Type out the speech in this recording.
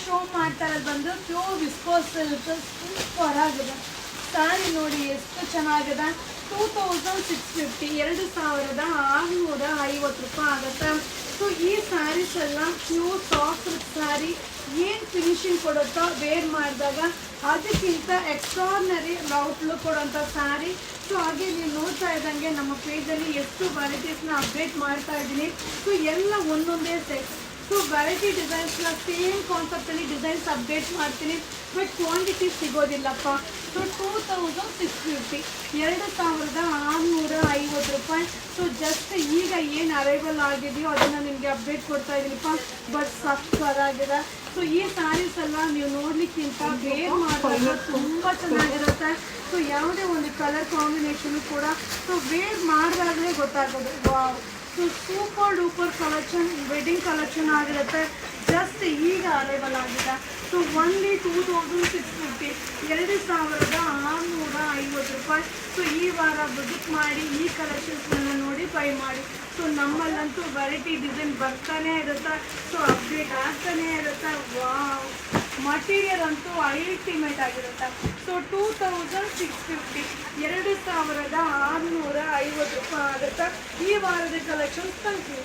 show ಮಾಡ್ತಾ ಇರೋದು ಬಂದು ಪ್ಯೂರ್ ವಿಸ್ಕೋಸ್ ಸಿಲ್ಕ್ ಸೂಪರ್ ಆಗಿದೆ ಸ್ಯಾರಿ ನೋಡಿ ಎಷ್ಟು ಚೆನ್ನಾಗಿದೆ 2650 2650 ರೂಪಾಯಿ ಆಗುತ್ತೆ ಸೊ ಈ ಸ್ಯಾರೀಸ್ ಎಲ್ಲ ಪ್ಯೂರ್ ಸಾಫ್ಟ್ ಸ್ಯಾರಿ ಏನು ಫಿನಿಶಿಂಗ್ ಕೊಡುತ್ತೋ ವೇರ್ ಮಾಡಿದಾಗ ಅದಕ್ಕಿಂತ ಎಕ್ಸ್ಟ್ರಾರ್ನರಿ ಔಟ್ಲುಕ್ ಕೊಡುವಂಥ ಸ್ಯಾರಿ ಸೊ ಹಾಗೆ ನೀವು ನೋಡ್ತಾ ಇದ್ದಂಗೆ ನಮ್ಮ ಪೇಜಲ್ಲಿ ಎಷ್ಟು ವೆರೈಟೀಸ್ನ ಅಪ್ಡೇಟ್ ಮಾಡ್ತಾ ಇದ್ದೀನಿ ಸೊ ಎಲ್ಲ ಒಂದೊಂದೇ ಸೆಟ್ ಸೊ ವೆರೈಟಿ ಡಿಸೈನ್ಸ್ನ ಸೇಮ್ ಕಾನ್ಸೆಪ್ಟಲ್ಲಿ ಡಿಸೈನ್ಸ್ ಅಪ್ಡೇಟ್ ಮಾಡ್ತೀನಿ ಬಟ್ ಕ್ವಾಂಟಿಟಿ ಸಿಗೋದಿಲ್ಲಪ್ಪ ಸೊ 2650 2650 ರೂಪಾಯಿ ಸೊ ಜಸ್ಟ್ ಈಗ ಏನು ಅರೈವಲ್ ಆಗಿದೆಯೋ ಅದನ್ನು ನಿಮಗೆ ಅಪ್ಡೇಟ್ ಕೊಡ್ತಾ ಇದ್ದೀನಿಪ್ಪ ಬಟ್ ಸಕ್ಕತ್ತಾಗಿದೆ ಸೊ ಈ ಸ್ಯಾರೀಸ್ ಎಲ್ಲ ನೀವು ನೋಡಲಿಕ್ಕಿಂತ ವೇರ್ ಮಾಡಿದಾಗ ತುಂಬ ಚೆನ್ನಾಗಿರುತ್ತೆ ಸೊ ಯಾವುದೇ ಒಂದು ಕಲರ್ ಕಾಂಬಿನೇಷನ್ ಕೂಡ ಸೊ ವೇರ್ ಮಾಡಿದಾಗಲೇ ಗೊತ್ತಾಗೋದು wow so super duper collection wedding collection ಆಗಿರುತ್ತೆ ಜಸ್ಟ್ ಈಗ ಅರೈವಲ್ ಆಗಿದೆ ಸೊ ಒನ್ಲಿ 2650 2650 ರೂಪಾಯಿ ಸೊ ಈ ವಾರ ವಿಸಿಟ್ ಮಾಡಿ ಈ ಕಲೆಕ್ಷನ್ಸ್ನೆಲ್ಲ ನೋಡಿ ಬೈ ಮಾಡಿ ಸೊ ನಮ್ಮಲ್ಲಂತೂ ವೆರೈಟಿ ಡಿಸೈನ್ ಬರ್ತಾನೆ ಇರುತ್ತೆ ಸೊ ಅಪ್ಡೇಟ್ ಆಗ್ತಾನೆ ಇರುತ್ತೆ ವಾವ್ ಮಟೀರಿಯಲ್ ಅಂತೂ ಅಲ್ಟಿಮೇಟ್ ಆಗಿರುತ್ತೆ ಸೊ 2650 2650 ರೂಪಾಯಿ ಆಗುತ್ತೆ ಈ ವಾರದ ಕಲೆಕ್ಷನ್ಸ್ ಥ್ಯಾಂಕ್ ಯು